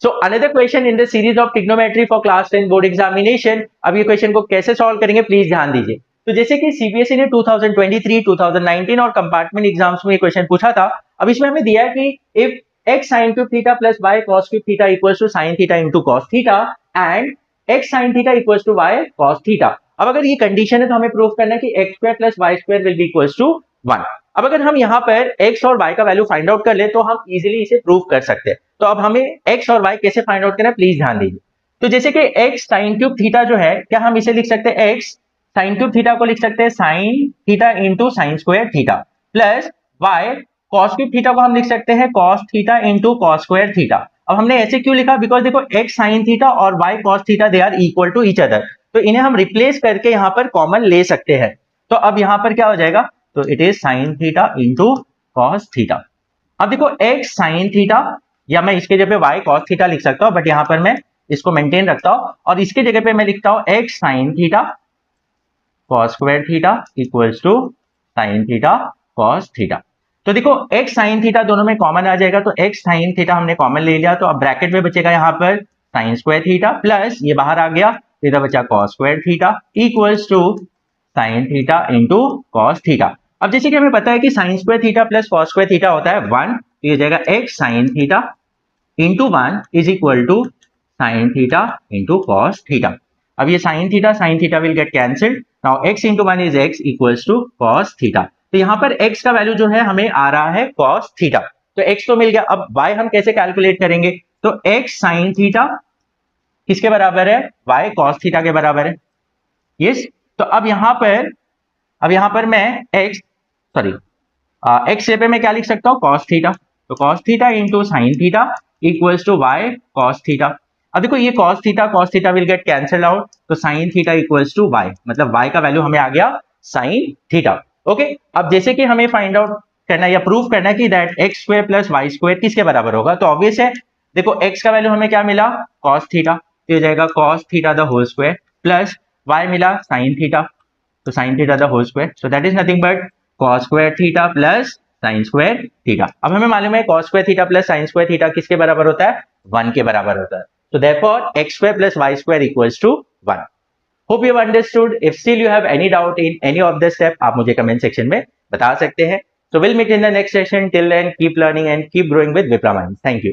So another question in the series of trigonometry for class 10 board examination. अब ये question को कैसे solve करेंगे प्लीज ध्यान दीजिए। तो जैसे कि सीबीएसई ने 2023, 2019 और कंपार्टमेंट एग्जाम्स में ये क्वेश्चन पूछा था। अब इसमें हमें दिया है कि if x sin cube theta plus y cos cube theta equals to sin theta into cos theta and x sin theta equals to y cos theta। अब अगर ये कंडीशन है तो हमें प्रूव करना है कि x square plus y square will be equals to 1। अब अगर हम यहाँ पर x और y का वैल्यू फाइंड आउट कर ले तो हम इजीली इसे प्रूव कर सकते हैं। तो अब हमें x और y कैसे फाइंड आउट करना है प्लीज ध्यान दीजिए। तो जैसे कि x sin cube theta जो है, क्या हम इसे लिख सकते हैं x sin cube theta को लिख सकते हैं sin theta into sin square theta plus y cos cube theta को हम लिख सकते हैं cos theta into cos square theta. अब हमने ऐसे क्यों लिखा, बिकॉज देखो x sin थीटा और y cos theta they are equal to each other, तो इन्हें हम रिप्लेस करके यहाँ पर कॉमन ले सकते हैं। तो अब यहाँ पर क्या हो जाएगा, तो it is sin theta into cos theta. अब देखो x sin थीटा, या मैं इसके जगह पे y cos थीटा लिख सकता हूँ, बट यहाँ पर मैं इसको मेंटेन रखता हूँ और इसके जगह पे मैं लिखता हूँ x sin theta cos square theta equals to sin theta cos theta. तो देखो x sin थीटा दोनों में कॉमन आ जाएगा, तो x sin थीटा हमने कॉमन ले लिया, तो अब ब्रैकेट में बचेगा यहाँ पर sin स्क्वायर थीटा प्लस ये बाहर आ गया, इधर बचा cos square theta equals to sin theta into cos theta. अब जैसे कि हमें पता है कि sin square theta plus cos square theta होता है 1, तो ये जाएगा x sin theta into 1 is equal to sin theta into cos theta. अब ये sin theta will get cancelled, now x into 1 is x equals to cos theta. तो यहाँ पर x का वैल्यू जो है हमें आ रहा है cos थीटा, तो x तो मिल गया। अब y हम कैसे कैलकुलेट करेंगे, तो x sin थीटा किसके बराबर है, y cos थीटा के बराबर है। यस, तो अब यहाँ पर मैं x पे मैं क्या लिख सकता हूँ, cos थीटा, तो cos theta into sine theta equals to y cos theta. अब देखो ये cos theta will get cancel out, तो sin theta equals to y, मतलब y का वैल्यू हमें आ गया sin थीटा। ओके, अब जैसे कि हमें फाइंड आउट करना या प्रूव करना है कि that x square plus y square किसके बराबर होगा, तो ऑब्वियस है, देखो x का वैल्यू हमें क्या मिला, cos थीटा, तो ये जाएगा cos theta the whole square plus y मिला sin थीटा, तो sin theta the whole square, so that is nothing but cos square theta plus sin square theta. अब हमें मालूम है cos square theta plus sin square theta किसके बराबर होता है, 1 के बराबर होता है। So therefore x square plus y square equals to 1. Hope you have understood. If still you have any doubt in any of the step, आप मुझे comment section में बता सकते हैं। So we'll meet in the next session. Till then, keep learning and keep growing with Vipra Minds. Thank you.